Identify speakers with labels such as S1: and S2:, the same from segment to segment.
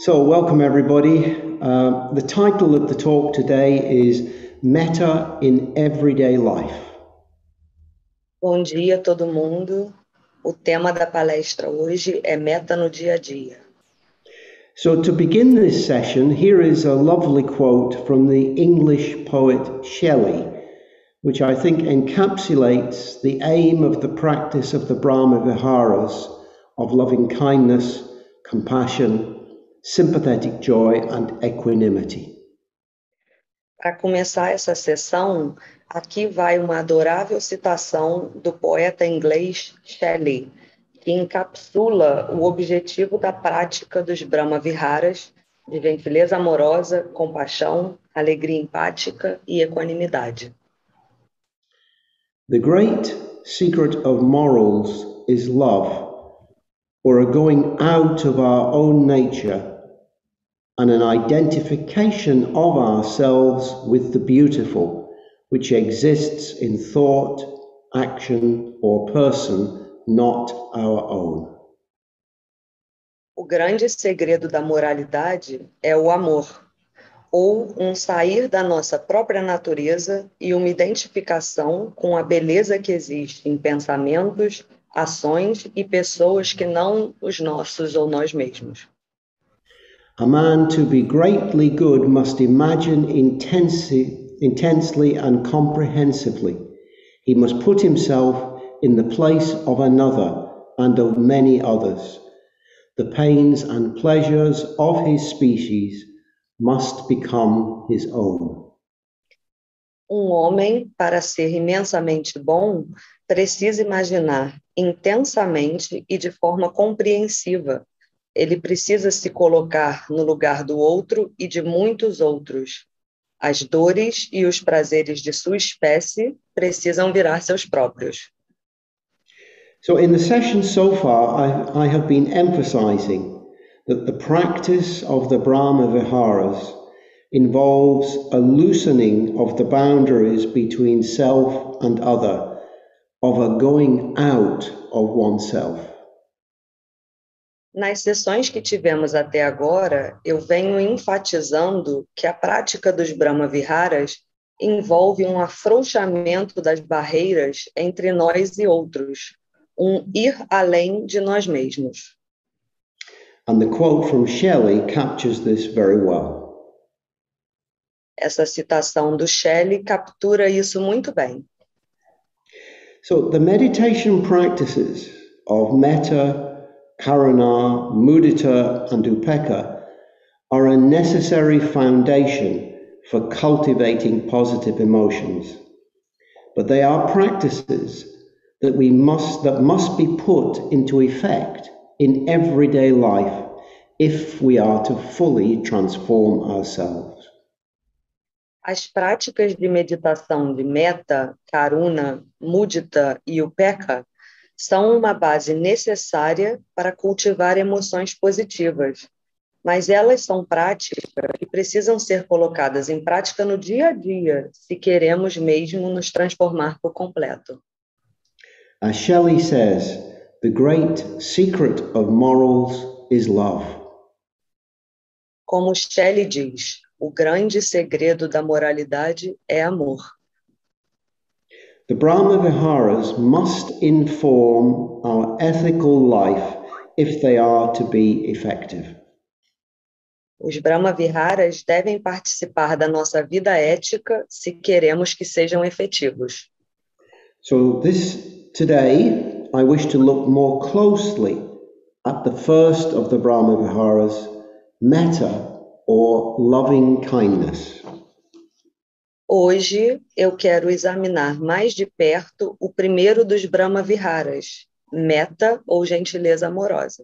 S1: So, welcome everybody. The title of the talk today is Metta in Everyday Life.
S2: Bom dia, todo mundo. O tema da palestra hoje é meta no dia a dia.
S1: So, to begin this session, here is a lovely quote from the English poet Shelley, which I think encapsulates the aim of the practice of the Brahma Viharas of loving kindness, compassion, sympathetic joy and equanimity.
S2: Para começar essa sessão, aqui vai uma adorável citação do poeta inglês Shelley, que encapsula o objetivo da prática dos Brahma Viharas de gentileza amorosa, compaixão, alegria empática e equanimidade.
S1: The great secret of morals is love, or a going out of our own nature and an identification of ourselves with the beautiful, which exists in thought, action, or person, not our own.
S2: O grande segredo da moralidade é o amor, ou um sair da nossa própria natureza e uma identificação com a beleza que existe em pensamentos, ações e pessoas que não os nossos ou nós mesmos.
S1: A man to be greatly good must imagine intensely and comprehensively. He must put himself in the place of another and of many others. The pains and pleasures of his species must become his own.
S2: Homem, para ser imensamente bom, precisa imaginar intensamente e de forma compreensiva. Ele precisa se colocar no lugar do outro e de muitos outros. As dores e os prazeres de sua espécie precisam virar seus próprios.
S1: So in the session so far, I have been emphasizing that the practice of the Brahma Viharas involves a loosening of the boundaries between self and other, of a going out of oneself.
S2: Nas sessões que tivemos até agora, eu venho enfatizando que a prática dos Brahma Viharas envolve um afrouxamento das barreiras entre nós e outros, ir além de nós mesmos.
S1: And the quote from Shelley captures this very well.
S2: Essa citação do Shelley captura isso muito bem.
S1: So the meditation practices of metta, karuna, mudita, and upekkha are a necessary foundation for cultivating positive emotions. But they are practices that must be put into effect in everyday life if we are to fully transform ourselves.
S2: As práticas de meditação de metta, karuna, mudita e upekkha são uma base necessária para cultivar emoções positivas, mas elas são práticas que precisam ser colocadas em prática no dia a dia, se queremos mesmo nos transformar por completo.
S1: As Shelley says, the great secret of morals is love.
S2: Como Shelley diz, o grande segredo da moralidade é amor.
S1: The Brahma Viharas must inform our ethical life if they are to be effective.
S2: Os Brahma Viharas devem participar da nossa vida ética se queremos que sejam efetivos.
S1: So today I wish to look more closely at the first of the Brahma Viharas, metta or loving kindness.
S2: Hoje eu quero examinar mais de perto o primeiro dos Brahma Viharas, metta ou gentileza amorosa.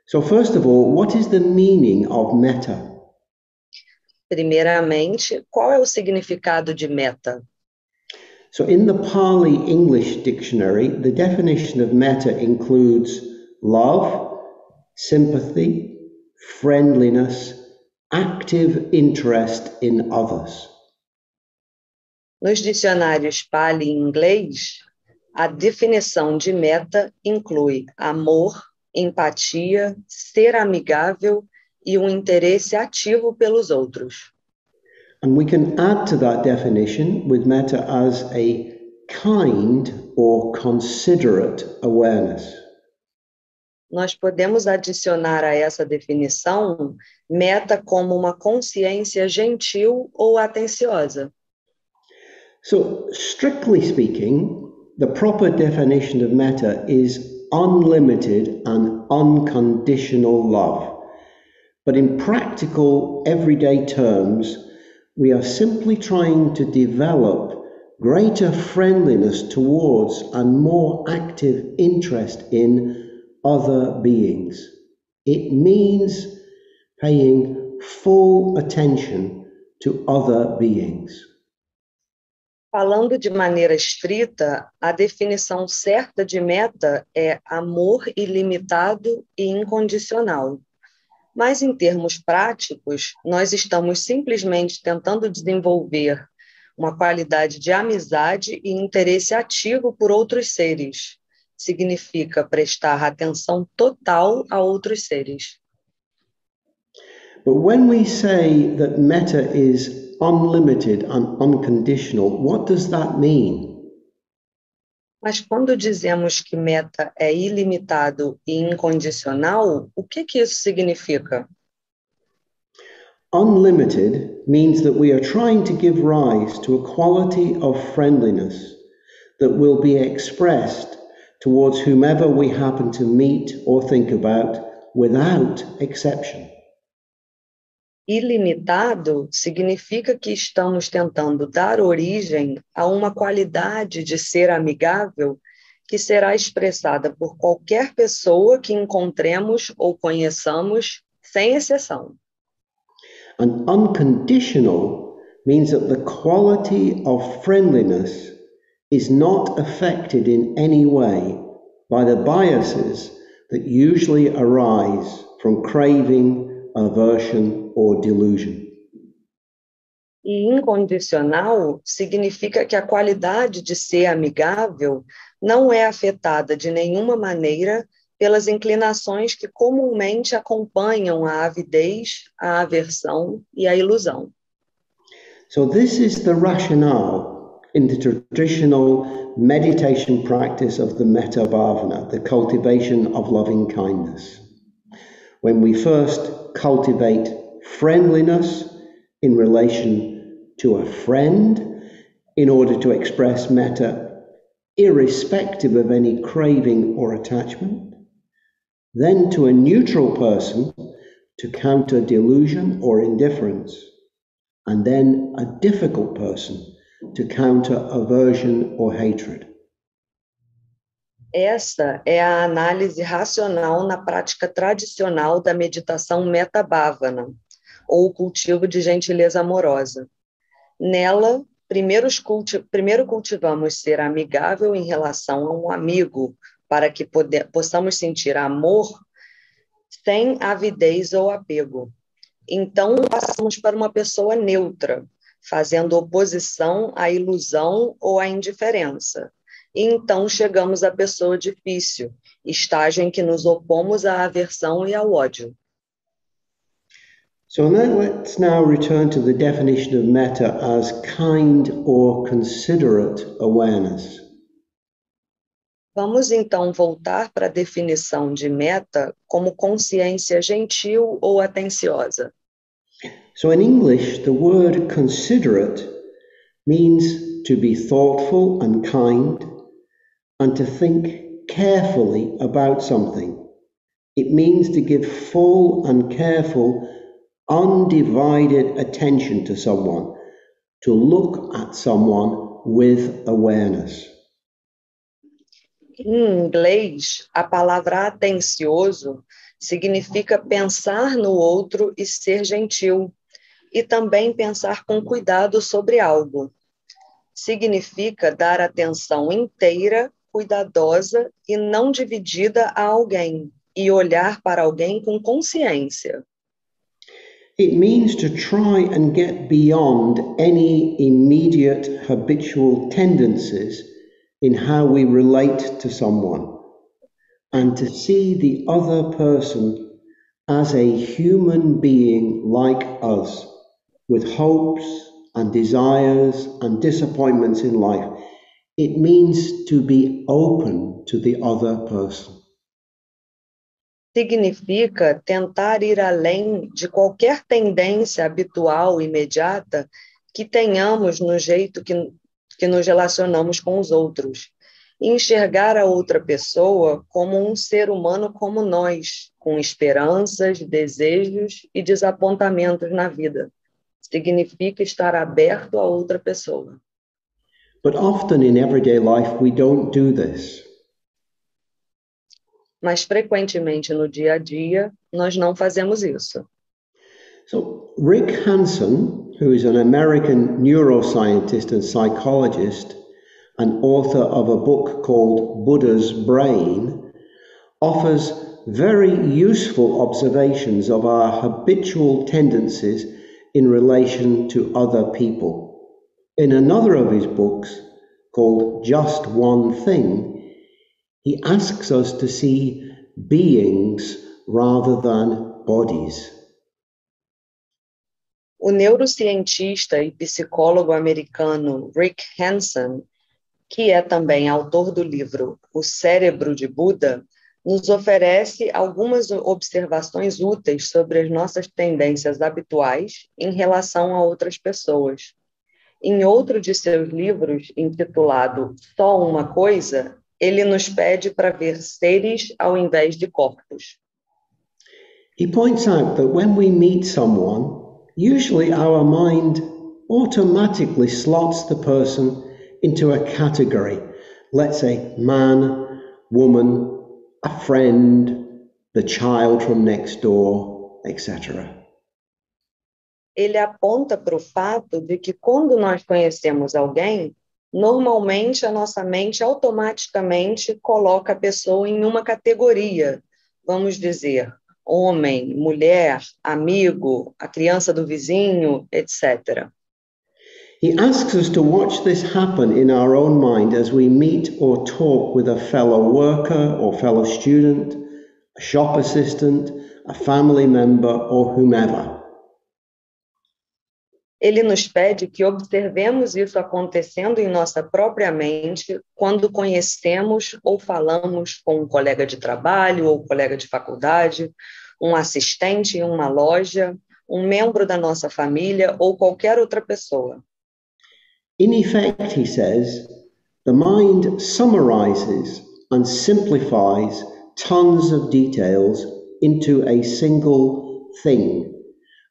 S1: So first of all, what is the meaning of metta?
S2: Primeiramente, qual é o significado de metta?
S1: So in the Pali English dictionary, the definition of metta includes love, sympathy, friendliness, active interest in others.
S2: Nos dicionários Pali em inglês, a definição de metta inclui amor, empatia, ser amigável e um interesse ativo pelos outros.
S1: And we can add to that definition with metta as a kind or considerate awareness.
S2: Nós podemos adicionar a essa definição meta como uma consciência gentil ou atenciosa.
S1: So, strictly speaking, the proper definition of metta is unlimited and unconditional love. But in practical, everyday terms, we are simply trying to develop greater friendliness towards and more active interest in other beings. It means paying full attention to other beings.
S2: Falando de maneira estrita, a definição certa de meta é amor ilimitado e incondicional. Mas, em termos práticos, nós estamos simplesmente tentando desenvolver uma qualidade de amizade e interesse ativo por outros seres. Significa prestar atenção total a outros seres.
S1: But when we say that metta is unlimited and unconditional, what does that mean?
S2: Mas quando dizemos que meta é ilimitado e incondicional, o que isso significa?
S1: Unlimited means that we are trying to give rise to a quality of friendliness that will be expressed towards whomever we happen to meet or think about without exception.
S2: Ilimitado significa que estamos tentando dar origem a uma qualidade de ser amigável que será expressada por qualquer pessoa que encontremos ou conheçamos, sem exceção.
S1: And unconditional means that the quality of friendliness is not affected in any way by the biases that usually arise from craving, aversion, or delusion.
S2: E incondicional significa que a qualidade de ser amigável não é afetada de nenhuma maneira pelas inclinações que comumente acompanham a avidez, a aversão e a ilusão.
S1: So this is the rationale in the traditional meditation practice of the Metta Bhavana, the cultivation of loving kindness. When we first cultivate friendliness in relation to a friend in order to express metta irrespective of any craving or attachment, then to a neutral person to counter delusion or indifference, and then a difficult person to counter aversion or hatred.
S2: Essa é a análise racional na prática tradicional da meditação Metta Bhavana, ou o cultivo de gentileza amorosa. Nela, primeiro cultivamos ser amigável em relação a um amigo, para que possamos sentir amor sem avidez ou apego. Então, passamos para uma pessoa neutra, fazendo oposição à ilusão ou à indiferença. E então chegamos à pessoa difícil, estágio em que nos opomos à aversão e ao ódio.
S1: So let's now return to the definition of metta as kind or considerate awareness.
S2: Vamos então voltar para a definição de metta como consciência gentil ou atenciosa.
S1: So in English, the word considerate means to be thoughtful and kind and to think carefully about something. It means to give full and careful, undivided attention to someone, to look at someone with awareness.
S2: Em inglês, a palavra atencioso significa pensar no outro e ser gentil, e também pensar com cuidado sobre algo. Significa dar atenção inteira, cuidadosa e não dividida a alguém, e olhar para alguém com consciência.
S1: It means to try and get beyond any immediate habitual tendencies in how we relate to someone and to see the other person as a human being like us, with hopes and desires and disappointments in life. It means to be open to the other person.
S2: Significa tentar ir além de qualquer tendência habitual, imediata, que tenhamos no jeito que nos relacionamos com os outros. E enxergar a outra pessoa como um ser humano como nós, com esperanças, desejos e desapontamentos na vida. Significa estar aberto a outra pessoa.
S1: But often in everyday life we don't do this.
S2: Mas frequentemente no dia a dia nós não fazemos isso.
S1: So Rick Hanson, who is an American neuroscientist and psychologist and author of a book called Buddha's Brain, offers very useful observations of our habitual tendencies in relation to other people. In another of his books, called Just One Thing, he asks us to see beings rather than bodies.
S2: O neurocientista e psicólogo americano Rick Hanson, que é também autor do livro O Cérebro de Buda, nos oferece algumas observações úteis sobre as nossas tendências habituais em relação a outras pessoas. Em outro de seus livros, intitulado Só uma Coisa, ele nos pede para ver seres ao invés de corpos.
S1: He points out that when we meet someone, usually our mind automatically slots the person into a category. Let's say man, woman, a friend, the child from next door, etc.
S2: Ele aponta para o fato de que quando nós conhecemos alguém, normalmente a nossa mente automaticamente coloca a pessoa em uma categoria, vamos dizer, homem, mulher, amigo, a criança do vizinho, etc.
S1: He asks us to watch this happen in our own mind as we meet or talk with a fellow worker or fellow student, a shop assistant, a family member, or whomever.
S2: Ele nos pede que observemos isso acontecendo em nossa própria mente quando conhecemos ou falamos com um colega de trabalho ou colega de faculdade, um assistente em uma loja, um membro da nossa família ou qualquer outra pessoa.
S1: In effect, he says, the mind summarizes and simplifies tons of details into a single thing.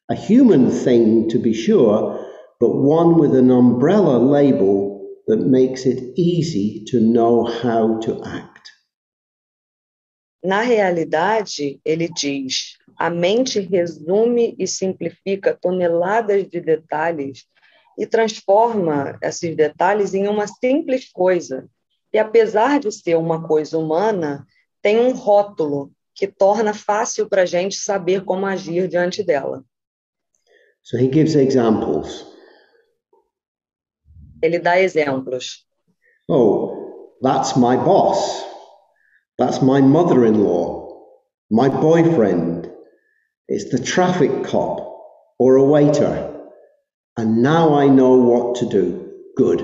S1: A human thing, to be sure, but one with an umbrella label that makes it easy to know how to act.
S2: Na realidade, ele diz, a mente resume e simplifica toneladas de detalhes e transforma esses detalhes em uma simples coisa. E apesar de ser uma coisa humana, tem um rótulo que torna fácil para a gente saber como agir diante dela.
S1: So he gives examples.
S2: Ele dá exemplos.
S1: Oh, that's my boss. That's my mother-in-law, my boyfriend. It's the traffic cop or a waiter. And now I know what to do. Good.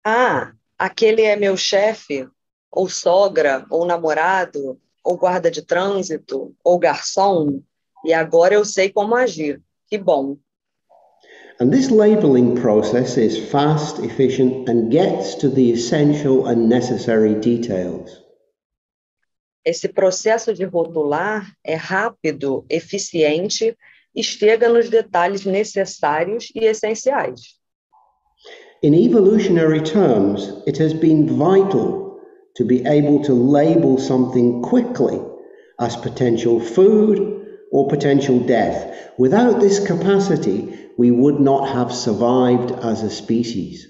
S2: Ah, aquele é meu chefe, ou sogra, ou namorado, ou guarda de trânsito, ou garçom, e agora eu sei como agir. Que bom.
S1: And this labeling process is fast, efficient, and gets to the essential and necessary details.
S2: Esse processo de rotular é rápido, eficiente e chega nos detalhes necessários e essenciais.
S1: In evolutionary terms, it has been vital to be able to label something quickly as potential food or potential death. Without this capacity, we would not have survived as a species.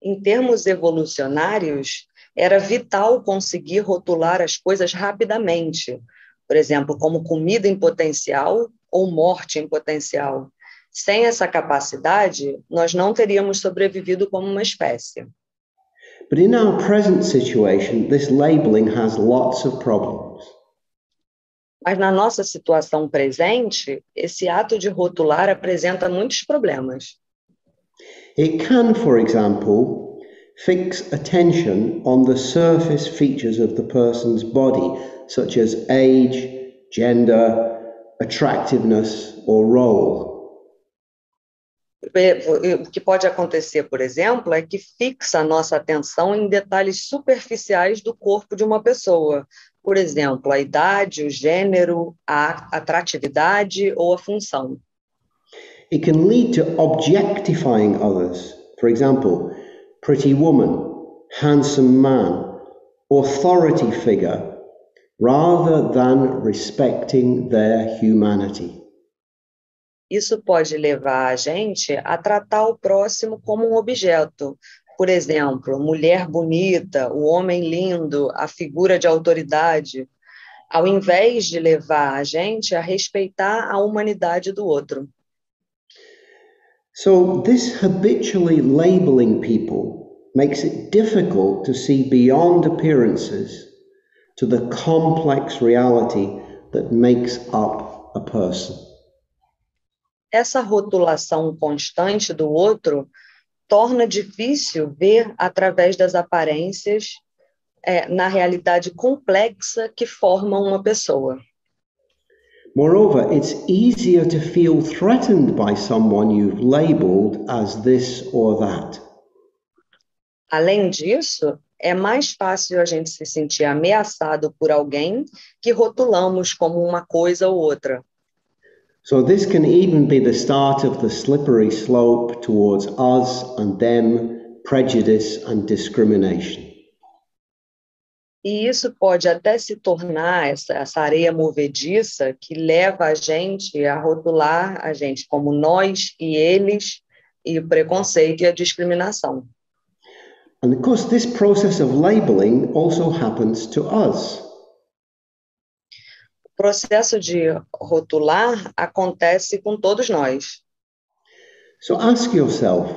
S2: Em termos evolucionários, era vital conseguir rotular as coisas rapidamente, por exemplo, como comida em potencial ou morte em potencial. Sem essa capacidade, nós não teríamos sobrevivido como uma espécie.
S1: But in our present situation, this labeling has lots of problems.
S2: Mas na nossa situação presente, esse ato de rotular apresenta muitos problemas.
S1: It can, for example, fix attention on the surface features of the person's body, such as age, gender, attractiveness, or role.
S2: O que pode acontecer, por exemplo, é que fixa a nossa atenção em detalhes superficiais do corpo de uma pessoa. Por exemplo, a idade, o gênero, a atratividade ou a função.
S1: It can lead to objectifying others. For example, pretty woman, handsome man, authority figure, rather than respecting their humanity.
S2: Isso pode levar a gente a tratar o próximo como um objeto. Por exemplo, mulher bonita, o homem lindo, a figura de autoridade, ao invés de levar a gente a respeitar a humanidade do outro.
S1: So, this habitually labeling people makes it difficult to see beyond appearances to the complex reality that makes up a person.
S2: Essa rotulação constante do outro torna difícil ver através das aparências na realidade complexa que forma uma pessoa.
S1: Moreover, it's easier to feel threatened by someone you've labeled as this or that.
S2: Além disso, é mais fácil a gente se sentir ameaçado por alguém que rotulamos como uma coisa ou outra.
S1: So this can even be the start of the slippery slope towards us and them, prejudice and discrimination.
S2: E isso pode até se tornar essa areia movediça que leva a gente a rotular a gente como nós e eles, e o preconceito e a discriminação.
S1: And of course, this process of labeling also happens to us.
S2: O processo de rotular acontece com todos nós.
S1: So ask yourself,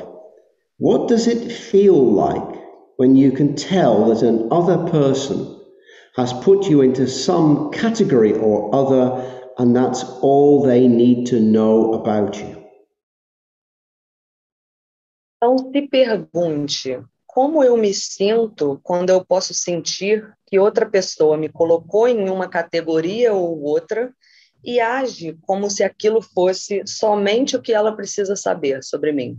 S1: what does it feel like when you can tell that another person has put you into some category or other, and that's all they need to know about you?
S2: Então, se pergunte, como eu me sinto quando eu posso sentir que outra pessoa me colocou em uma categoria ou outra e age como se aquilo fosse somente o que ela precisa saber sobre mim?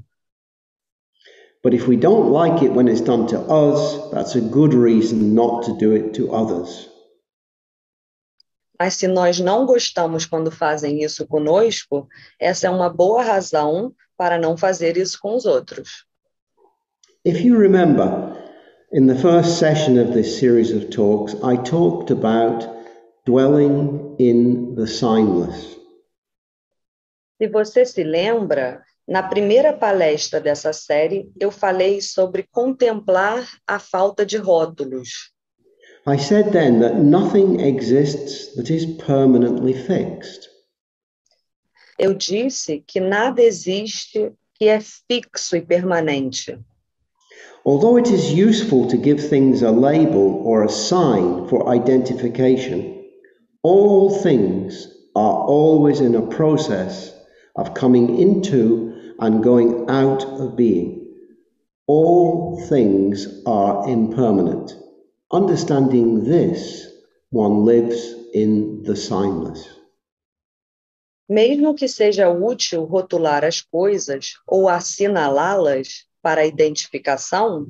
S1: But if we don't like it when it's done to us, that's a good reason not to do it to others.
S2: Mas se nós não gostamos quando fazem isso conosco, essa é uma boa razão para não fazer isso com os outros.
S1: If you remember, in the first session of this series of talks, I talked about dwelling in the signless.
S2: Se você se lembra, na primeira palestra dessa série, eu falei sobre contemplar a falta de rótulos.
S1: I said then that nothing exists that is permanently fixed.
S2: Eu disse que nada existe que é fixo e permanente.
S1: Although it is useful to give things a label or a sign for identification, all things are always in a process of coming into and going out of being. All things are impermanent. Understanding this, one lives in the signless.
S2: Mesmo que seja útil rotular as coisas ou assinalá-las para a identificação,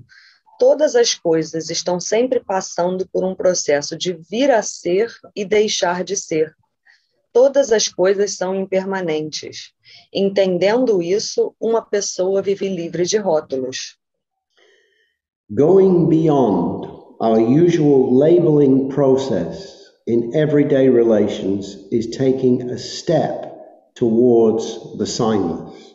S2: todas as coisas estão sempre passando por um processo de vir a ser e deixar de ser. Todas as coisas são impermanentes. Entendendo isso, uma pessoa vive livre de rótulos.
S1: Going beyond our usual labeling process in everyday relations is taking a step towards the signless.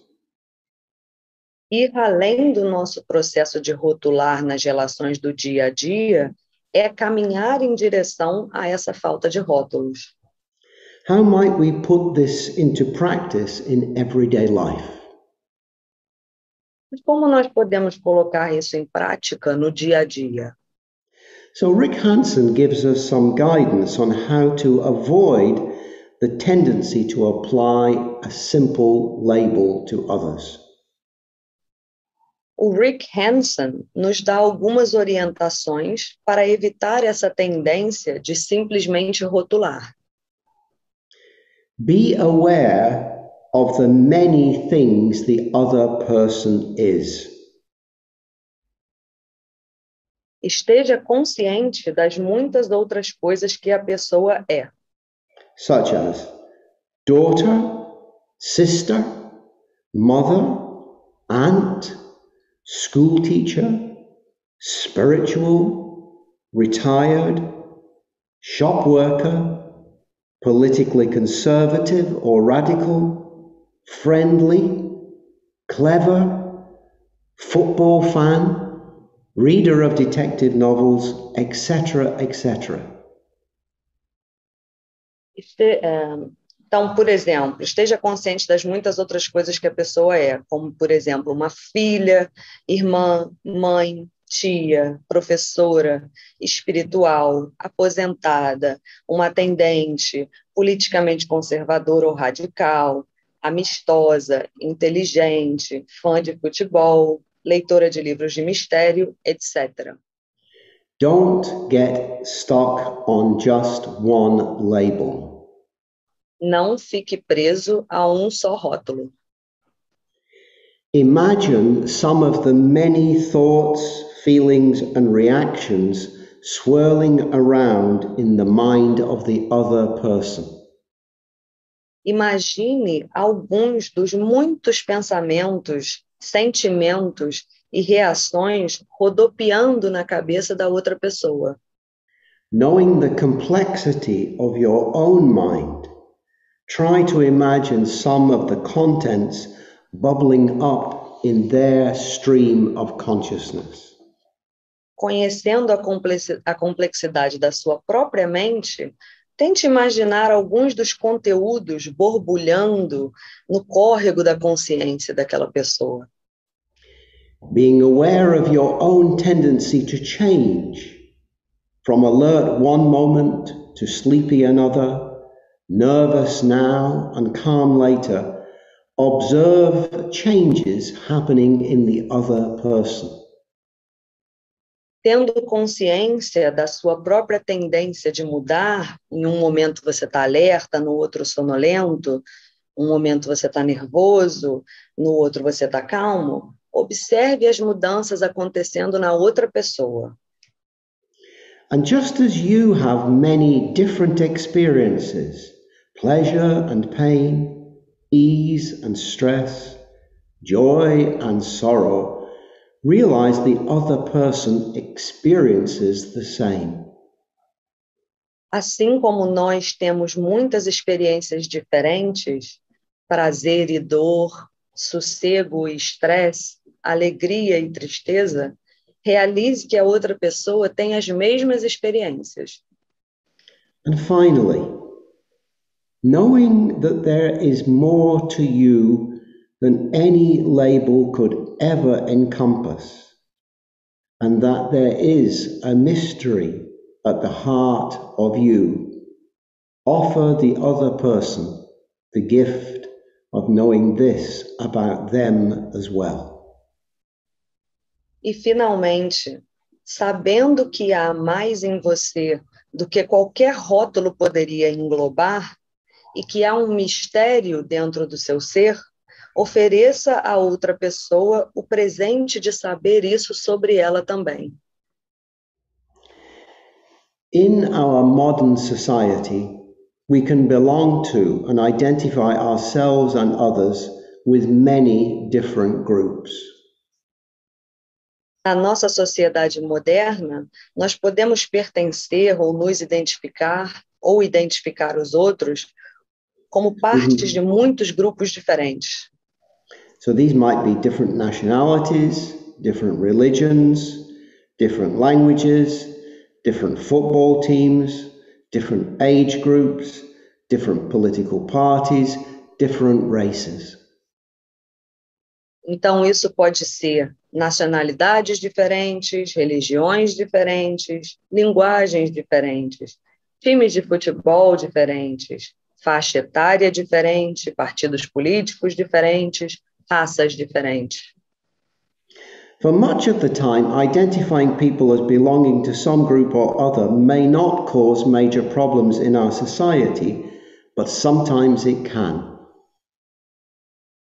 S2: Ir além do nosso processo de rotular nas relações do dia a dia é caminhar em direção a essa falta de rótulos.
S1: How might we put this into practice in everyday life?
S2: Mas como nós podemos colocar isso em prática no dia a dia?
S1: So Rick Hansen gives us some guidance on how to avoid the tendency to apply a simple label to others.
S2: O Rick Hanson nos dá algumas orientações para evitar essa tendência de simplesmente rotular.
S1: Be aware of the many things the other person is.
S2: Esteja consciente das muitas outras coisas que a pessoa é,
S1: Such as daughter, sister, mother, aunt, school teacher, spiritual, retired, shop worker, politically conservative or radical, friendly, clever, football fan, reader of detective novels, etc., etc.
S2: Então, por exemplo, esteja consciente das muitas outras coisas que a pessoa é, como, por exemplo, uma filha, irmã, mãe, tia, professora, espiritual, aposentada, uma atendente, politicamente conservadora ou radical, amistosa, inteligente, fã de futebol, leitora de livros de mistério, etc.
S1: Don't get stuck on just one label.
S2: Não fique preso a um só rótulo.
S1: Imagine some of the many thoughts, feelings, and reactions swirling around in the mind of the other person.
S2: Imagine alguns dos muitos pensamentos, sentimentos e reações rodopiando na cabeça da outra pessoa.
S1: Knowing the complexity of your own mind, try to imagine some of the contents bubbling up in their stream of consciousness.
S2: Conhecendo a complexidade da sua própria mente, tente imaginar alguns dos conteúdos borbulhando no córrego da consciência daquela pessoa.
S1: Being aware of your own tendency to change, from alert one moment to sleepy another, nervous now and calm later, observe changes happening in the other person.
S2: Tendo consciência da sua própria tendência de mudar, em um momento você está alerta, no outro sonolento, um momento você está nervoso, no outro você está calmo, observe as mudanças acontecendo na outra pessoa.
S1: And just as you have many different experiences, pleasure and pain, ease and stress, joy and sorrow, realize the other person experiences the same.
S2: Assim como nós temos muitas experiências diferentes, prazer e dor, sossego e estresse, alegria e tristeza, realize que a outra pessoa tem as mesmas experiências.
S1: And finally, knowing that there is more to you than any label could ever encompass, and that there is a mystery at the heart of you, offer the other person the gift of knowing this about them as well.
S2: E, finalmente, sabendo que há mais em você do que qualquer rótulo poderia englobar e que há um mistério dentro do seu ser, ofereça a outra pessoa o presente de saber isso sobre ela também.
S1: In our modern society, we can belong to and identify ourselves and others with many different groups.
S2: Na nossa sociedade moderna, nós podemos pertencer ou nos identificar ou identificar os outros como partes de muitos grupos diferentes.
S1: So these might be different nationalities, different religions, different languages, different football teams, different age groups, different political parties, different races.
S2: Então, isso pode ser nacionalidades diferentes, religiões diferentes, linguagens diferentes, times de futebol diferentes, faixa etária diferente, partidos políticos diferentes, raças diferentes.
S1: For much of the time, identifying people as belonging to some group or other may not cause major problems in our society, but sometimes it can.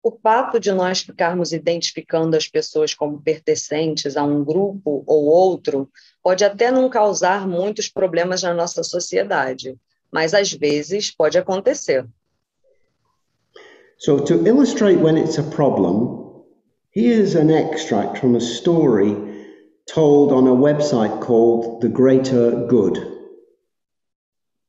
S2: O fato de nós ficarmos identificando as pessoas como pertencentes a um grupo ou outro pode até não causar muitos problemas na nossa sociedade, mas às vezes pode acontecer.
S1: So to illustrate when it's a problem, here's an extract from a story told on a website called The Greater Good.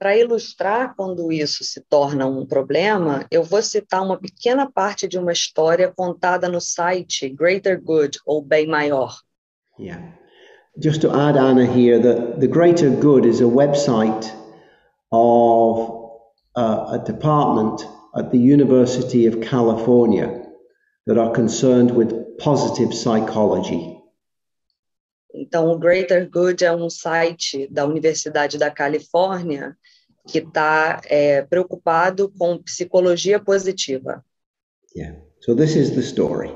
S2: Para ilustrar quando isso se torna um problema, eu vou citar uma pequena parte de uma história contada no site Greater Good, ou Bem Maior.
S1: Yeah. Just to add, Anna, here, that The Greater Good is a website of a department at the University of California that are concerned with positive psychology.
S2: Então, o Greater Good é um site da Universidade da Califórnia que está preocupado com psicologia positiva.
S1: Yeah. So this is the story.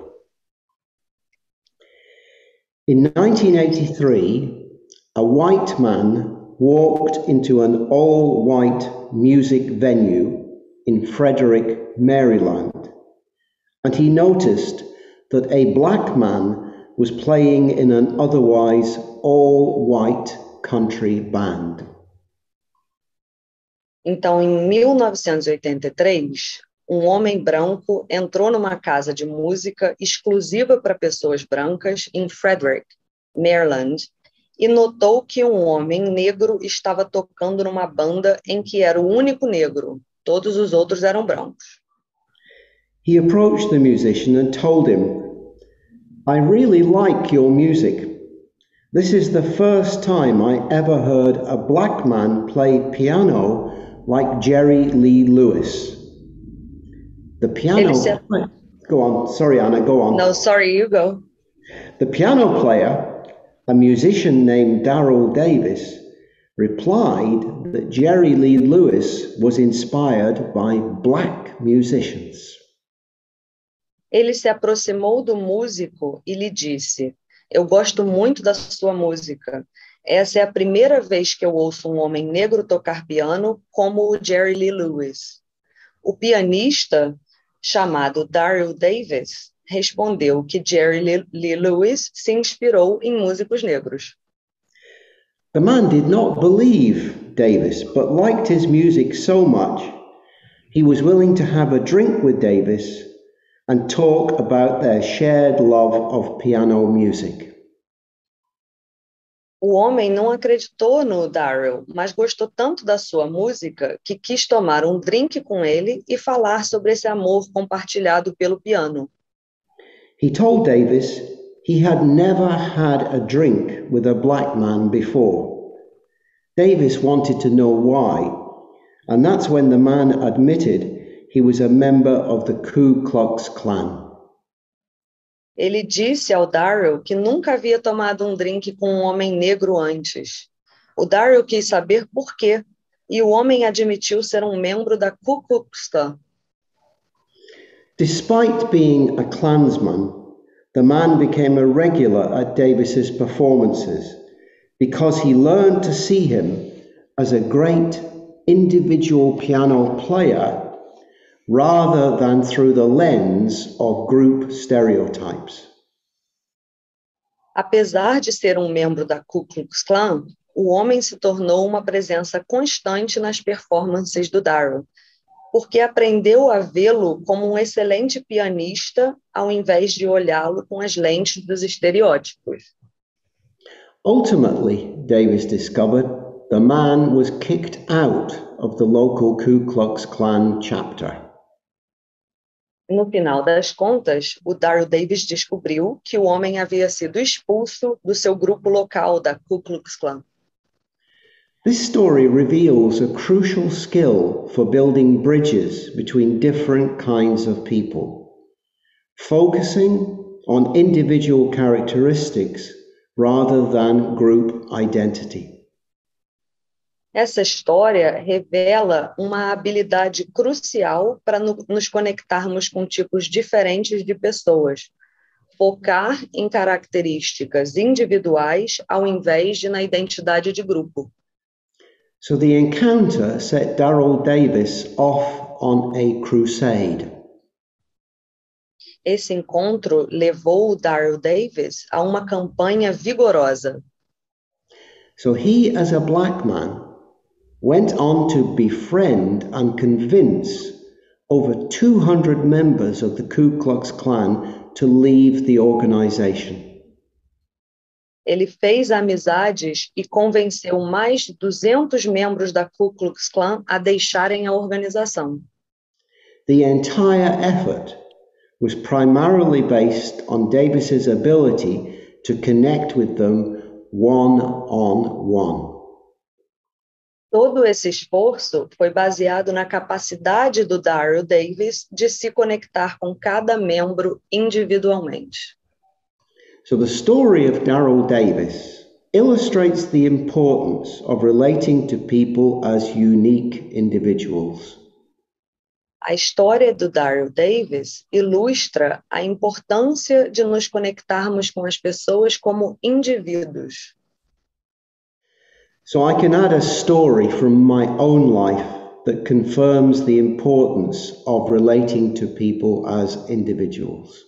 S1: In 1983, a white man walked into an all-white music venue in Frederick, Maryland, and he noticed that a black man was playing in an otherwise all-white country band.
S2: Então, em 1983, um homem branco entrou numa casa de música exclusiva para pessoas brancas em Frederick, Maryland, e notou que um homem negro estava tocando numa banda em que era o único negro, todos os outros eram brancos.
S1: He approached the musician and told him, "I really like your music. This is the first time I ever heard a black man play piano like Jerry Lee Lewis." The piano player, go on, sorry Anna, go on.
S2: No, sorry, you go.
S1: The piano player, a musician named Darrell Davis, replied that Jerry Lee Lewis was inspired by black musicians.
S2: Ele se aproximou do músico e lhe disse: "Eu gosto muito da sua música. Essa é a primeira vez que eu ouço um homem negro tocar piano como o Jerry Lee Lewis." O pianista, chamado Darrell Davis, respondeu que Jerry Lee Lewis se inspirou em músicos negros.
S1: The man did not believe Davis, but liked his music so much, he was willing to have a drink with Davis and talk about their shared love of piano music.
S2: O homem não acreditou no Darrell, mas gostou tanto da sua música que quis tomar um drink com ele e falar sobre esse amor compartilhado pelo piano.
S1: He told Davis he had never had a drink with a black man before. Davis wanted to know why, and that's when the man admitted he was a member of the Ku Klux Klan.
S2: Ele disse ao Darrell que nunca havia tomado um drink com um homem negro antes. O Darrell quis saber por quê, e o homem admitiu ser um membro da Ku Klux Klan.
S1: Despite being a Klansman, the man became a regular at Davis's performances because he learned to see him as a great individual piano player rather than through the lens of group stereotypes.
S2: Apesar de ser um membro da Ku Klux Klan, o homem se tornou uma presença constante nas performances do Darrell, porque aprendeu a vê-lo como um excelente pianista ao invés de olhá-lo com as lentes dos estereótipos.
S1: Ultimately, Davis discovered, the man was kicked out of the local Ku Klux Klan chapter.
S2: No final das contas, o Darrell Davis descobriu que o homem havia sido expulso do seu grupo local da Ku Klux Klan.
S1: This story reveals a crucial skill for building bridges between different kinds of people, focusing on individual characteristics rather than group identity.
S2: Essa história revela uma habilidade crucial para nos conectarmos com tipos diferentes de pessoas. Focar em características individuais ao invés de na identidade de grupo.
S1: So the encounter set Darrell Davis off on a crusade.
S2: Esse encontro levou Darrell Davis a uma campanha vigorosa.
S1: So he, as a black man, went on to befriend and convince over 200 members of the Ku Klux Klan to leave the organization.
S2: Ele fez amizades e convenceu mais de 200 membros da Ku Klux Klan a deixarem a organização.
S1: The entire effort was primarily based on Davis's ability to connect with them one-on-one.
S2: Todo esse esforço foi baseado na capacidade do Darrell Davis de se conectar com cada membro individualmente.
S1: So the story of Darrell Davis illustrates the importance of relating to people as unique individuals.
S2: A história do Darrell Davis ilustra a importância de nos conectarmos com as pessoas como indivíduos.
S1: So I can add a story from my own life that confirms the importance of relating to people as individuals.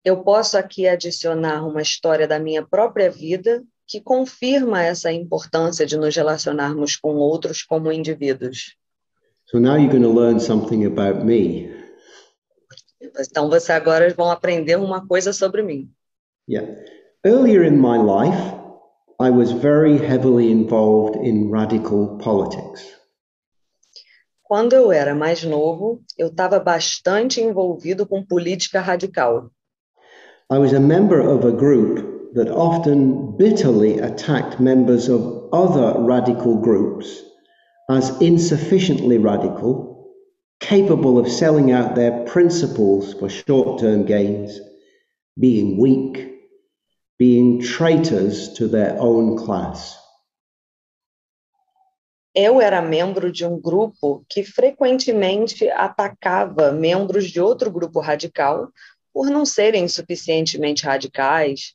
S2: Eu posso aqui adicionar uma história da minha própria vida que confirma essa importância de nos relacionarmos com outros como indivíduos.
S1: So now you're going to learn something about me.
S2: Então, você agora vão aprender uma coisa sobre mim.
S1: Yeah. Earlier in my life, I was very heavily involved in radical politics.
S2: Quando eu era mais novo, eu estava bastante envolvido com política radical.
S1: I was a member of a group that often bitterly attacked members of other radical groups as insufficiently radical, capable of selling out their principles for short-term gains, being weak, being traitors to their own class.
S2: Eu era membro de um grupo que frequentemente atacava membros de outro grupo radical por não serem suficientemente radicais,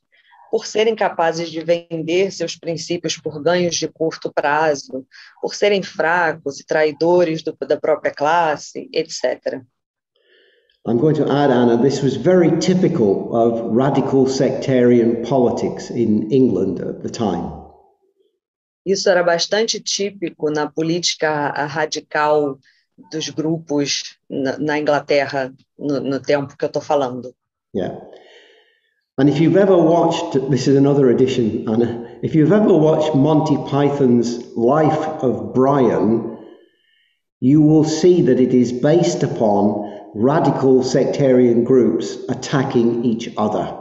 S2: por serem capazes de vender seus princípios por ganhos de curto prazo, por serem fracos e traidores da própria classe, etc.
S1: I'm going to add, Anna, this was very typical of radical sectarian politics in England at the time.
S2: Isso era bastante típico na política radical dos grupos na Inglaterra, no tempo que eu estou falando.
S1: Yeah. And if you've ever watched, this is another edition, Anna, if you've ever watched Monty Python's Life of Brian, you will see that it is based upon radical sectarian groups attacking each other.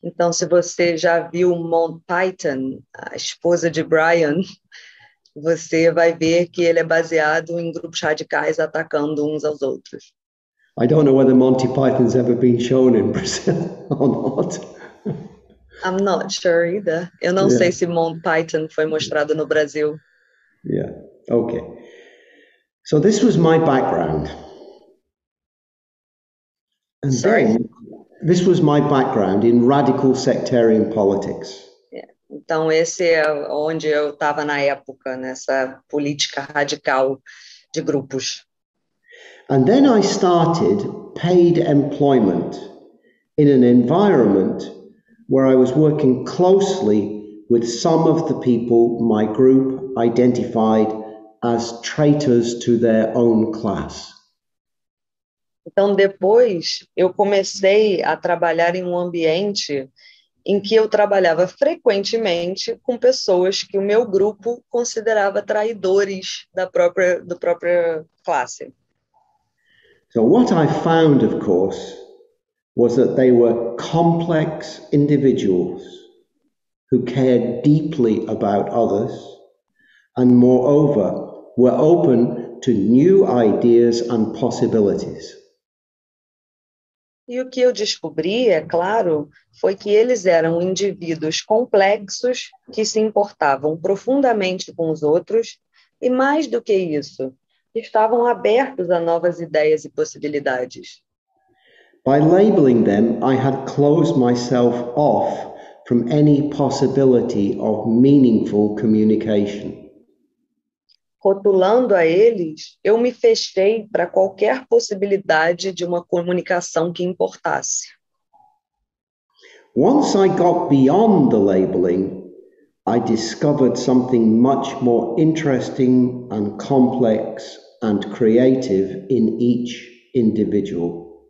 S2: Então, se você já viu Monty Python, a esposa de Brian, você vai ver que ele é baseado em grupos radicais atacando uns aos outros.
S1: I don't know whether Monty Python's ever been shown in Brazil or not.
S2: I'm not sure either. Eu não sei se Monty Python foi mostrado no Brasil.
S1: Yeah, okay. So this was my background. And then, this was my background in radical sectarian politics.
S2: Então, esse é onde eu estava na época, nessa política radical de grupos.
S1: And then I started paid employment in an environment where I was working closely with some of the people my group identified as traitors to their own class.
S2: Então, depois, eu comecei a trabalhar em um ambiente em que eu trabalhava frequentemente com pessoas que o meu grupo considerava traidores da própria classe.
S1: So what I found, of course, was that they were complex individuals who cared deeply about others and, moreover, were open to new ideas and possibilities.
S2: E o que eu descobri, é claro, foi que eles eram indivíduos complexos que se importavam profundamente com os outros e, mais do que isso, estavam abertos a novas ideias e possibilidades.
S1: By labeling them, I had closed myself off from any possibility of meaningful communication.
S2: Rotulando a eles, eu me fechei para qualquer possibilidade de uma comunicação que importasse.
S1: Once I got beyond the labeling, I discovered something much more interesting and complex and creative in each individual.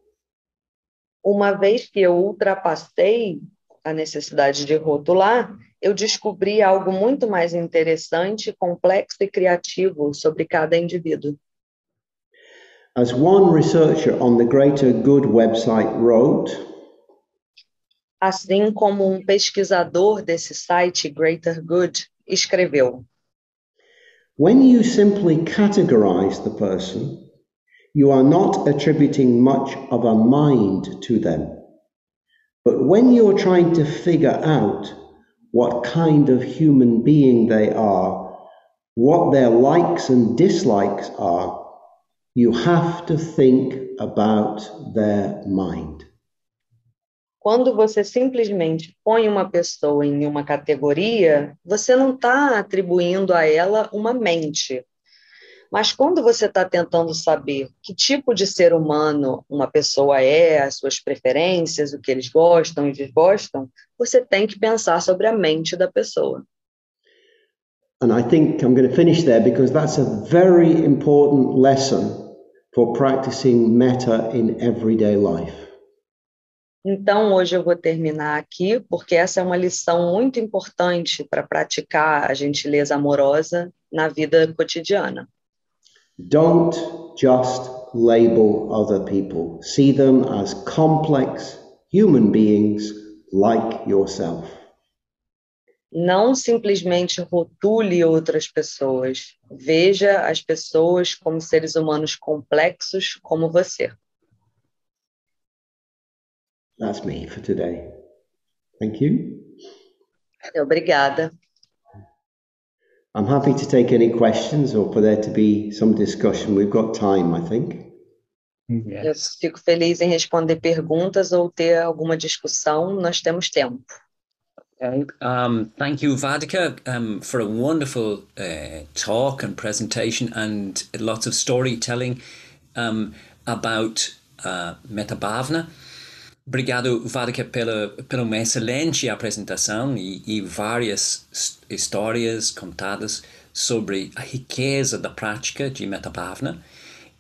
S2: Uma vez que eu ultrapassei a necessidade de rotular, eu descobri algo muito mais interessante, complexo e criativo sobre cada indivíduo.
S1: As one researcher on the Greater Good website wrote,
S2: Assim como um pesquisador desse site, Greater Good, escreveu:
S1: when you simply categorize the person, you are not attributing much of a mind to them. But when you're trying to figure out what kind of human being they are, what their likes and dislikes are, you have to think about their mind.
S2: quando você simplesmente põe uma pessoa em uma categoria, você não está atribuindo a ela uma mente. Mas quando você está tentando saber que tipo de ser humano uma pessoa é, as suas preferências, o que eles gostam e desgostam, você tem que pensar sobre a mente da pessoa.
S1: And I think I'm going to finish there because that's a very important lesson for practicing metta in everyday life.
S2: Então, hoje eu vou terminar aqui, porque essa é uma lição muito importante para praticar a gentileza amorosa na vida cotidiana.
S1: Don't just label other people. See them as complex human beings like yourself.
S2: Não simplesmente rotule outras pessoas. Veja as pessoas como seres humanos complexos como você.
S1: That's me for today. Thank you.
S2: Obrigada.
S1: I'm happy to take any questions or for there to be some discussion. We've got time, I think.
S2: Eu fico feliz em responder perguntas ou ter alguma discussão. Nós temos tempo.
S3: Okay. Thank you, Vadika, for a wonderful talk and presentation and lots of storytelling about Metta Bhavana. Obrigado, Vadika, pela uma excelente apresentação e várias histórias contadas sobre a riqueza da prática de Metta Bhavana.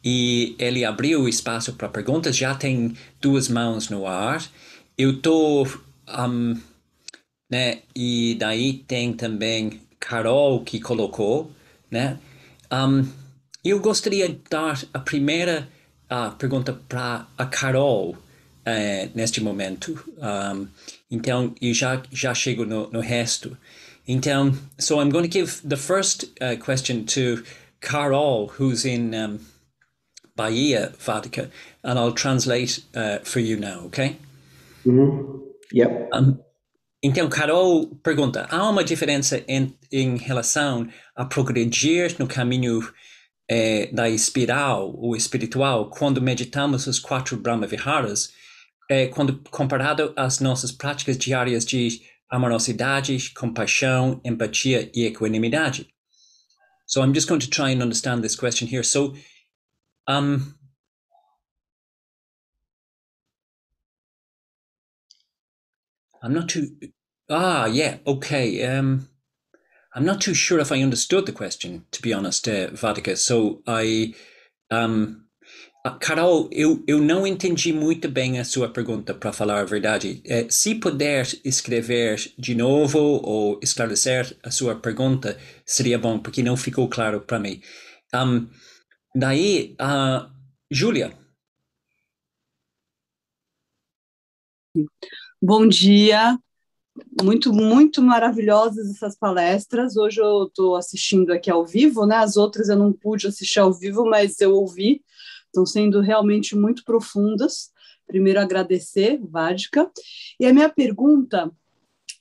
S3: E ele abriu o espaço para perguntas, já tem 2 mãos no ar. Eu estou... né? E daí tem também Carol que colocou, né? Eu gostaria de dar a primeira pergunta para a Carol neste momento. Então, eu já chego no resto. Então, so I'm going to give the first question to Carol, who's in Bahia, Vadika, and I'll translate for you now, okay?
S1: Mm-hmm. Yep.
S3: Então, Carol pergunta, há uma diferença em relação a progredir no caminho da espiral ou espiritual quando meditamos os 4 Brahmaviharas, quando comparado às nossas práticas diárias de amorosidade, compaixão, empatia e equanimidade? So I'm just going to try and understand this question here. So, I'm not too... yeah, okay. I'm not too sure if I understood the question, to be honest, Vadika. So, Carol, eu não entendi muito bem a sua pergunta, para falar a verdade. Se puder escrever de novo ou esclarecer a sua pergunta, seria bom, porque não ficou claro para mim. Daí, Júlia.
S4: Bom dia, muito maravilhosas essas palestras. Hoje eu estou assistindo aqui ao vivo, né? As outras eu não pude assistir ao vivo, mas eu ouvi, estão sendo realmente muito profundas. primeiro agradecer, Vádika. E a minha pergunta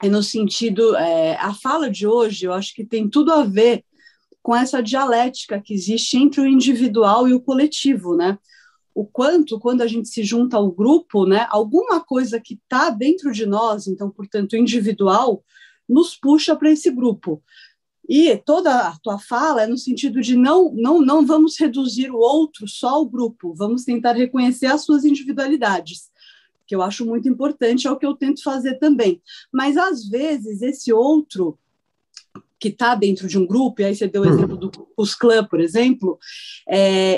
S4: é no sentido, a fala de hoje, eu acho que tem tudo a ver com essa dialética que existe entre o individual e o coletivo, né? O quanto, quando a gente se junta ao grupo, né, alguma coisa que está dentro de nós, então, portanto, individual, nos puxa para esse grupo. E toda a tua fala é no sentido de não vamos reduzir o outro só ao grupo, vamos tentar reconhecer as suas individualidades, que eu acho muito importante, é o que eu tento fazer também. Mas, às vezes, esse outro que está dentro de um grupo, e aí você deu o exemplo do Klux Klan, por exemplo,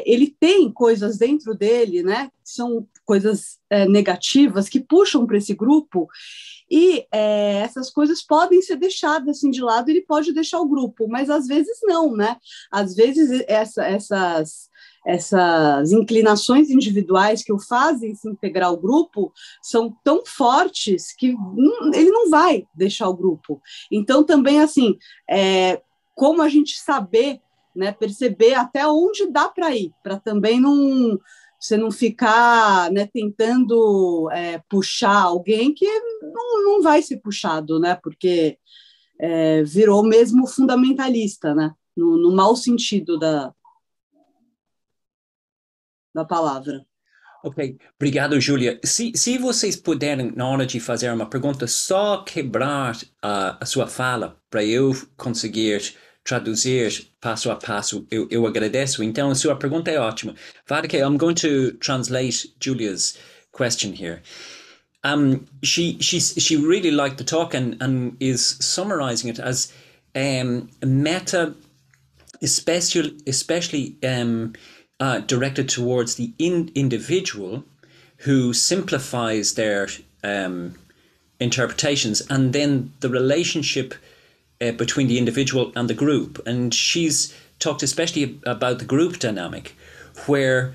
S4: ele tem coisas dentro dele, né, que são coisas negativas, que puxam para esse grupo, e essas coisas podem ser deixadas assim de lado, ele pode deixar o grupo, mas às vezes não, né? Às vezes essas inclinações individuais que o fazem se integrar ao grupo são tão fortes que ele não vai deixar o grupo. Então, também, assim, como a gente saber, né, perceber até onde dá para ir, para também você não ficar, né, tentando puxar alguém que não vai ser puxado, né, porque virou mesmo fundamentalista, né, no mau sentido da palavra.
S3: Ok, obrigado, Júlia. Se vocês puderem, na hora de fazer uma pergunta, só quebrar a sua fala para eu conseguir traduzir passo a passo, eu agradeço. Então, a sua pergunta é ótima. Vádika, I'm going to translate Julia's question here. She really liked the talk and is summarizing it as meta, especially directed towards the individual who simplifies their interpretations, and then the relationship between the individual and the group. And she's talked especially about the group dynamic, where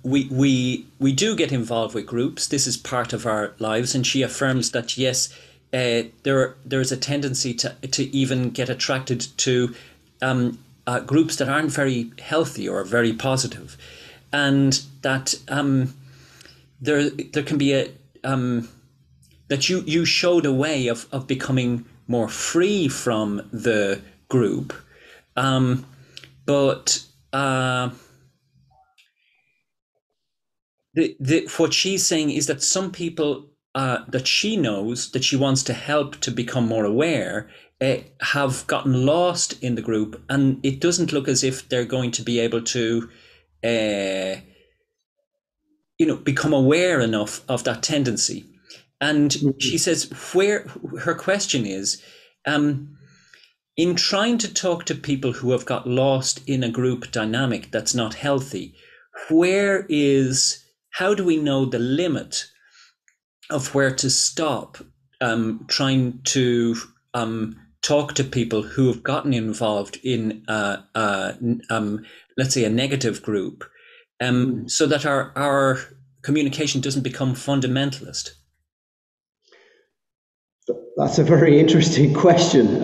S3: we do get involved with groups. This is part of our lives, and she affirms that yes, there is a tendency to even get attracted to groups that aren't very healthy or very positive, and that there can be that you showed a way of becoming more free from the group, but what she's saying is that some people that she knows that she wants to help to become more aware have gotten lost in the group, and it doesn't look as if they're going to be able to become aware enough of that tendency. And she says where her question is, in trying to talk to people who have got lost in a group dynamic that's not healthy, how do we know the limit of where to stop trying to talk to people who have gotten involved in let's say a negative group, so that our communication doesn't become fundamentalist?
S1: That's a very interesting question.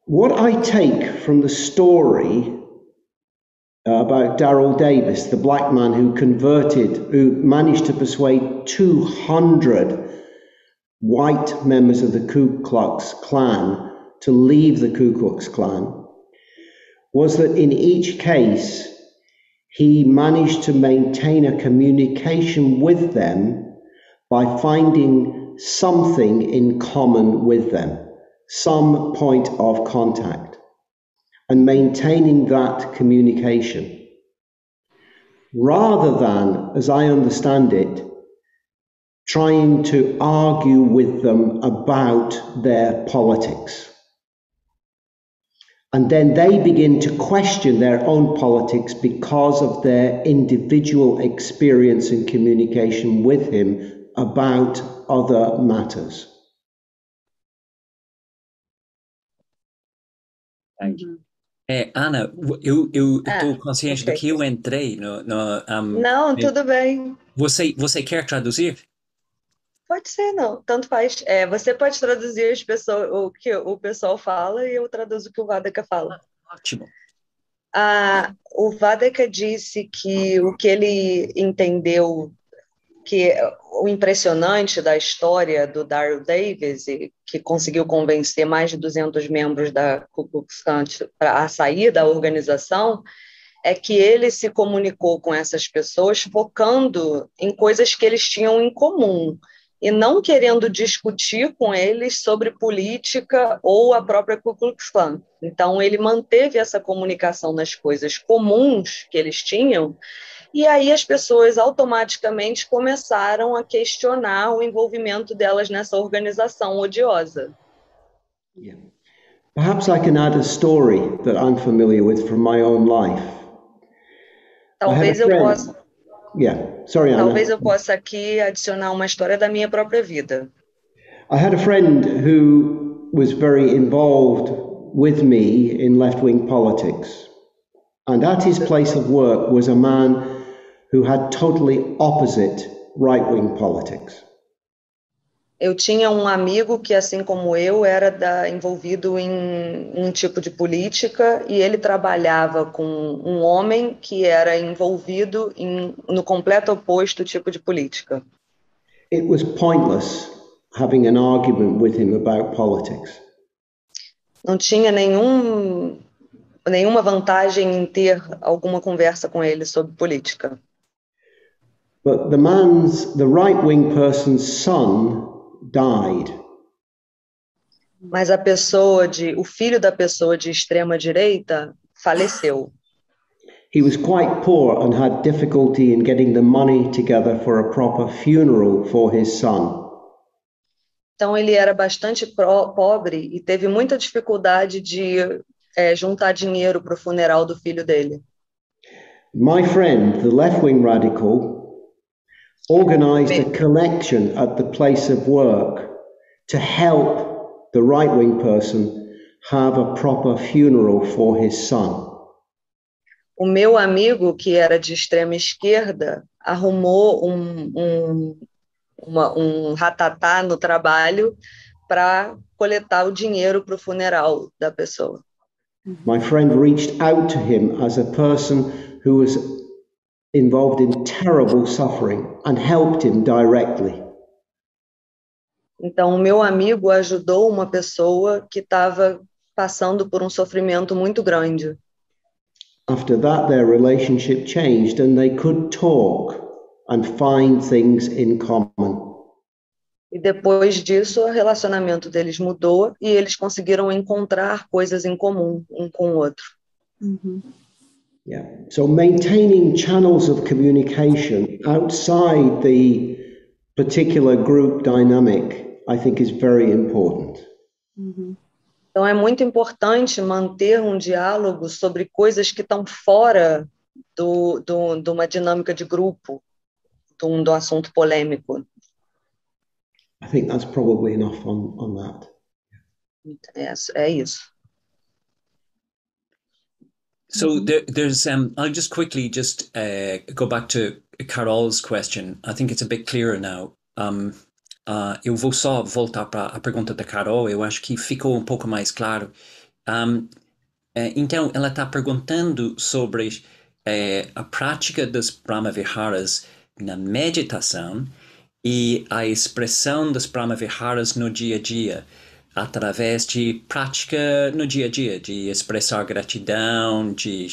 S1: What I take from the story about Daryl Davis, the black man who managed to persuade 200 white members of the Ku Klux Klan to leave the Ku Klux Klan, was that in each case, he managed to maintain a communication with them by finding something in common with them, some point of contact, and maintaining that communication, rather than, as I understand it, trying to argue with them about their politics. And then they begin to question their own politics because of their individual experience and communication with him about other matters.
S3: Thank you. Ana, eu estou consciente de que eu entrei no
S2: não, tudo bem.
S3: Você quer traduzir?
S2: Pode ser, não. Tanto faz. Você pode traduzir o que o pessoal fala e eu traduzo o que o Vádika fala.
S3: Ótimo.
S2: O Vadeka disse que o que ele entendeu, que o impressionante da história do Daryl Davis, que conseguiu convencer mais de 200 membros da Ku Klux Klan a sair da organização, é que ele se comunicou com essas pessoas focando em coisas que eles tinham em comum e não querendo discutir com eles sobre política ou a própria Ku Klux Klan. Então, ele manteve essa comunicação nas coisas comuns que eles tinham, e aí as pessoas automaticamente começaram a questionar o envolvimento delas nessa organização odiosa.
S1: Yeah. Perhaps I can add a story that I'm familiar with from my own life.
S2: Talvez eu possa,
S1: Yeah, sorry, Anna.
S2: talvez eu possa aqui adicionar uma história da minha própria vida.
S1: I had a friend who was very involved with me in left-wing politics. And at his place of work was a man who had totally opposite right-wing politics.
S2: Eu tinha um amigo que, assim como eu, era envolvido em um tipo de política, e ele trabalhava com um homem que era envolvido no completo oposto tipo de política.
S1: It was pointless having an argument with him about politics.
S2: Não tinha nenhuma vantagem em ter alguma conversa com ele sobre política.
S1: But the right-wing person's son died.
S2: Mas o filho da pessoa de extrema direita faleceu.
S1: He was quite poor and had difficulty in getting the money together for a proper funeral for his son.
S2: Então ele era bastante pobre e teve muita dificuldade de juntar dinheiro para o funeral do filho dele.
S1: My friend, the left-wing radical, organized a collection at the place of work to help the right-wing person have a proper funeral for his son.
S2: O meu amigo, que era de extrema esquerda, arrumou um ratatá no trabalho para coletar o dinheiro para o funeral da pessoa.
S1: My friend reached out to him as a person who was involved in terrible suffering and helped him directly.
S2: Então, o meu amigo ajudou uma pessoa que estava passando por um sofrimento muito grande.
S1: After that, their relationship changed and they could talk and find things in common.
S2: E depois disso, o relacionamento deles mudou e eles conseguiram encontrar coisas em comum um com o outro.
S1: Yeah. So maintaining channels of communication outside the particular group dynamic, I think, is very important.
S2: Então é muito importante manter um diálogo sobre coisas que estão fora de uma dinâmica de grupo, do assunto polêmico.
S1: I think that's probably enough on that.
S2: É isso.
S3: So there's I'll just quickly go back to Carol's question. I think it's a bit clearer now. Eu vou só voltar para a pergunta da Carol. Eu acho que ficou um pouco mais claro. Então ela está perguntando sobre a prática das Brahmaviharas na meditação e a expressão das Brahmaviharas no dia a dia, através de prática no dia a dia, de expressar gratidão, de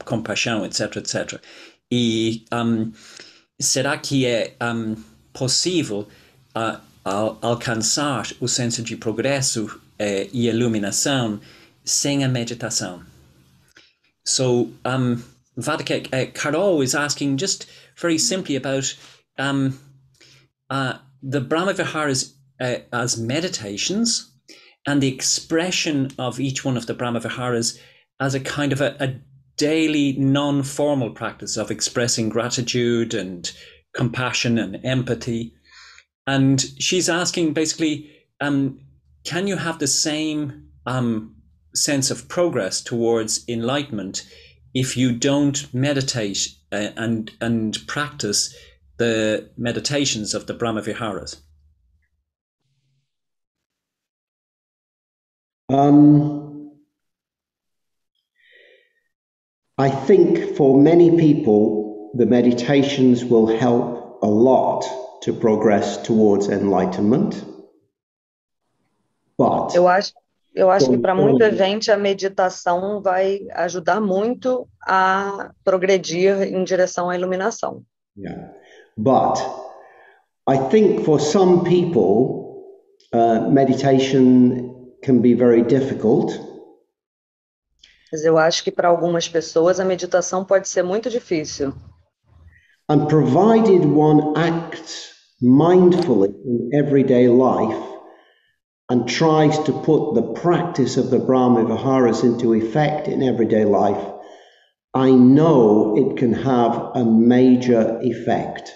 S3: compaixão, etc, etc. E será que é possível alcançar o senso de progresso e iluminação sem a meditação? So, Vadika, Carol is asking just very simply about the Brahmaviharas as meditations, and the expression of each one of the Brahmaviharas as a kind of a daily non-formal practice of expressing gratitude and compassion and empathy. And she's asking basically, can you have the same sense of progress towards enlightenment if you don't meditate and practice the meditations of the Brahmaviharas?
S1: I think for many people, the meditations will help a lot to progress towards enlightenment. But
S2: eu acho que para muita gente a meditação vai ajudar muito a progredir em direção à iluminação.
S1: yeah, but I think for some people, meditation can be very difficult.
S2: Mas eu acho que para algumas pessoas a meditação pode ser muito difícil.
S1: And provided one acts mindfully in everyday life and tries to put the practice of the Brahma Viharas into effect in everyday life, I know it can have a major effect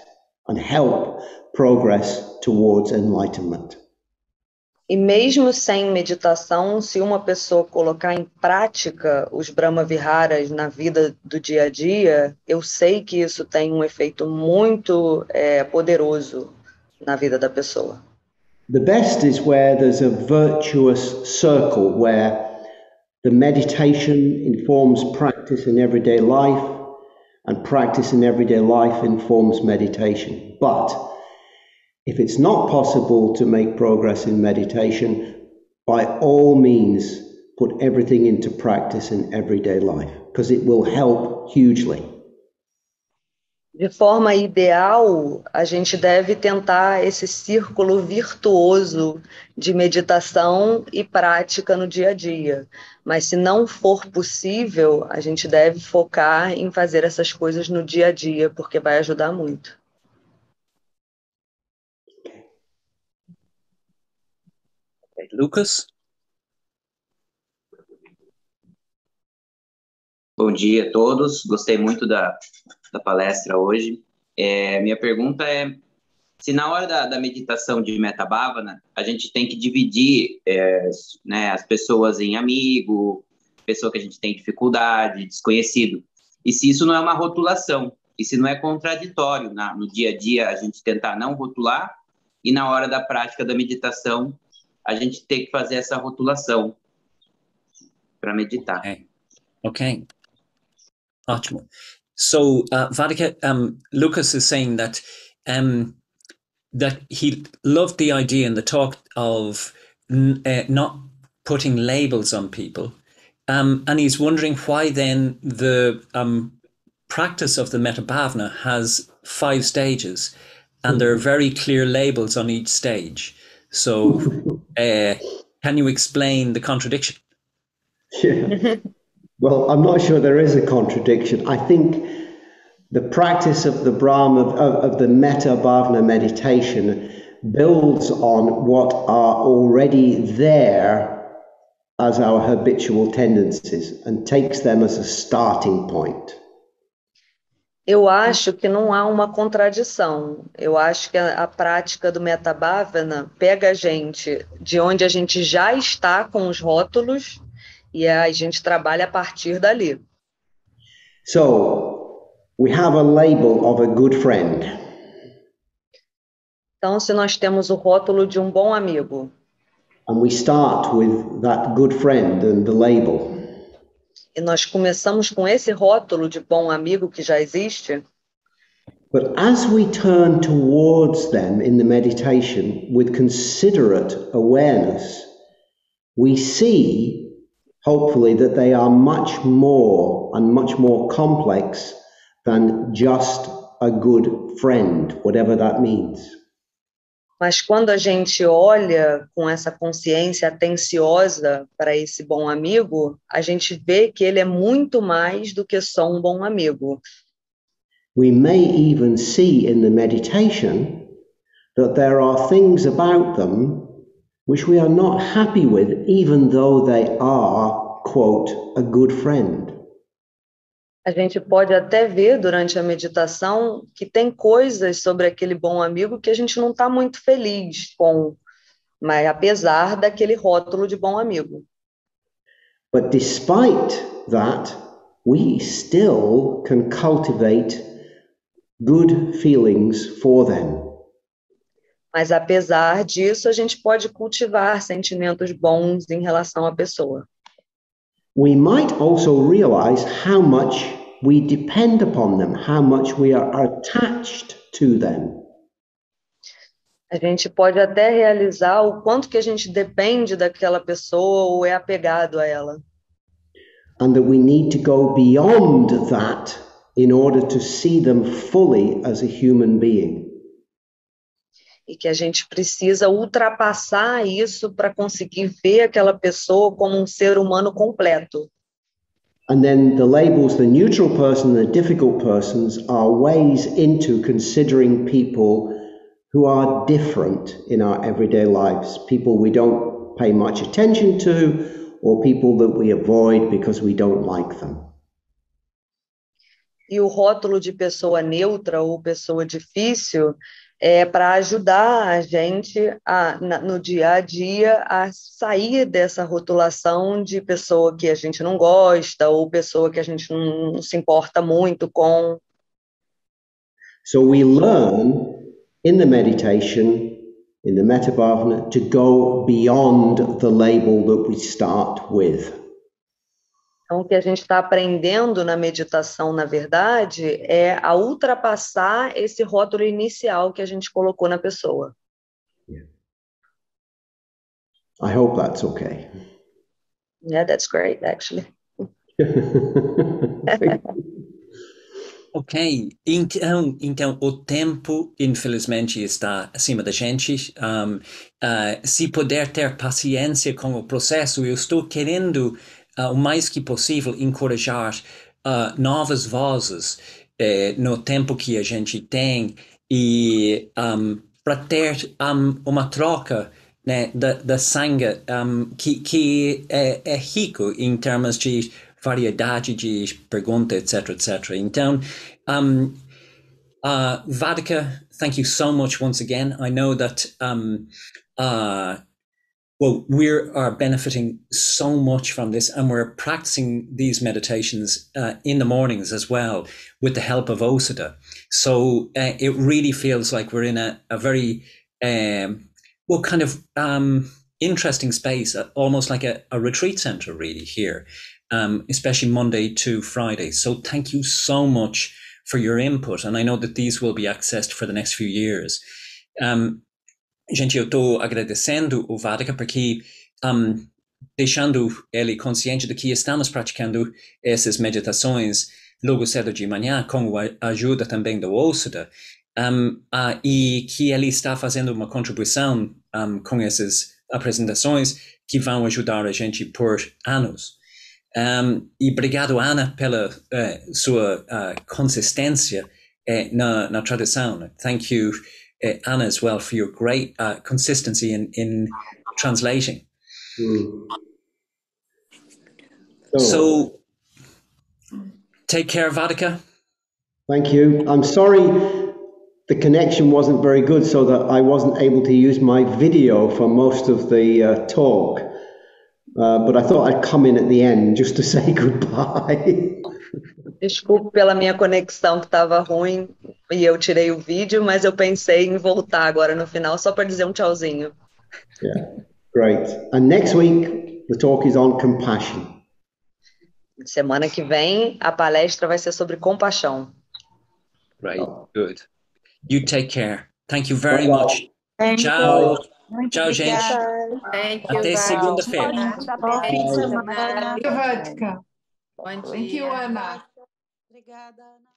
S1: and help progress towards enlightenment.
S2: E mesmo sem meditação, se uma pessoa colocar em prática os Brahma Viharas na vida do dia a dia, eu sei que isso tem um efeito muito poderoso na vida da pessoa.
S1: The best is where there's a virtuous circle where the meditation informs practice in everyday life and practice in everyday life informs meditation. But if it's not possible to make progress in meditation, by all means, put everything into practice in everyday life, because it will help hugely.
S2: De forma ideal, a gente deve tentar esse círculo virtuoso de meditação e prática no dia a dia. Mas se não for possível, a gente deve focar em fazer essas coisas no dia a dia, porque vai ajudar muito.
S3: Lucas?
S5: Bom dia a todos, gostei muito da palestra hoje. Minha pergunta é, se na hora da meditação de Metta Bhavana, a gente tem que dividir as pessoas em amigo, pessoa que a gente tem dificuldade, desconhecido, e se isso não é uma rotulação, e se não é contraditório no dia a dia a gente tentar não rotular, e na hora da prática da meditação a gente tem que fazer essa rotulação para meditar.
S3: Okay. Ótimo. So, Vadika, Lucas is saying that he loved the idea in the talk of not putting labels on people, and he's wondering why then the practice of the Metta Bhavana has 5 stages, and there are very clear labels on each stage. So, can you explain the contradiction?
S1: Yeah. Well, I'm not sure there is a contradiction. I think the practice of the Brahma, of the Metta Bhavana meditation builds on what are already there as our habitual tendencies and takes them as a starting point.
S2: Eu acho que não há uma contradição. Eu acho que a prática do Metta Bhavana pega a gente de onde a gente já está com os rótulos e a gente trabalha a partir dali.
S1: So, we have a label of a good friend.
S2: Então, se nós temos o rótulo de um bom amigo,
S1: And we start with that good friend and the label.
S2: e nós começamos com esse rótulo de bom amigo que já existe,
S1: But as we turn towards them in the meditation with considerate awareness, we see, hopefully, that they are much more and much more complex than just a good friend, whatever that means.
S2: mas quando a gente olha com essa consciência atenciosa para esse bom amigo, a gente vê que ele é muito mais do que só um bom amigo.
S1: We may even see in the meditation that there are things about them which we are not happy with, even though they are, quote, a good friend.
S2: A gente pode até ver durante a meditação que tem coisas sobre aquele bom amigo que a gente não está muito feliz com, mas apesar daquele rótulo de bom amigo.
S1: But despite that, we still can cultivate good feelings for them.
S2: Mas apesar disso, a gente pode cultivar sentimentos bons em relação à pessoa.
S1: we might also realize how much we depend upon them, how much we are attached to them.
S2: A gente pode até realizar o quanto que a gente depende daquela pessoa ou é apegado a ela.
S1: And that we need to go beyond that in order to see them fully as a human being.
S2: E que a gente precisa ultrapassar isso para conseguir ver aquela pessoa como um ser humano completo.
S1: And then the labels, the neutral person and the difficult persons, are ways into considering people who are different in our everyday lives, people we don't pay much attention to, or people that we avoid because we don't like them.
S2: E o rótulo de pessoa neutra ou pessoa difícil é para ajudar a gente no dia a dia a sair dessa rotulação de pessoa que a gente não gosta ou pessoa que a gente não se importa muito com.
S1: So we learn in the meditation, in the Metta Bhavana, to go beyond the label that we start with.
S2: Então, o que a gente está aprendendo na meditação, na verdade, é a ultrapassar esse rótulo inicial que a gente colocou na pessoa.
S1: Yeah. I hope that's okay.
S2: Yeah, that's great, actually.
S3: Ok, então o tempo, infelizmente, está acima da gente. Se puder ter paciência com o processo, eu estou querendo, o mais que possível, encorajar novas vozes no tempo que a gente tem e para ter uma troca, né, da sangue que é rico em termos de variedade de perguntas, etc, etc. Então, Vadika, thank you so much once again. I know that, well, we are benefiting so much from this, and we're practicing these meditations in the mornings as well with the help of Osada. So it really feels like we're in a very, well, kind of interesting space, almost like a retreat center really here. Especially Monday to Friday. So thank you so much for your input. And I know that these will be accessed for the next few years. Gente, eu estou agradecendo o Vadika porque deixando ele consciente de que estamos praticando essas meditações logo cedo de manhã com a ajuda também do Osada e que ele está fazendo uma contribuição com essas apresentações que vão ajudar a gente por anos. E obrigado, Ana, pela sua consistência na tradução. Thank you, Anna, as well, for your great consistency in translating. So, take care, Vadika.
S1: Thank you. I'm sorry the connection wasn't very good, so that I wasn't able to use my video for most of the talk. But I thought I'd come in at the end just to say goodbye.
S2: Desculpe pela minha conexão que estava ruim e eu tirei o vídeo, mas eu pensei em voltar agora no final só para dizer um tchauzinho.
S1: Yeah, great. And next week the talk is on compassion.
S2: Semana que vem a palestra vai ser sobre compaixão.
S3: Right, good. You take care. Thank you very much. Tchau. Tchau, gente. Até segunda-feira.
S6: Bom fim de semana.
S7: Vadika.
S6: Bom dia.
S7: Thank you, Ana.
S6: Obrigada, Ana.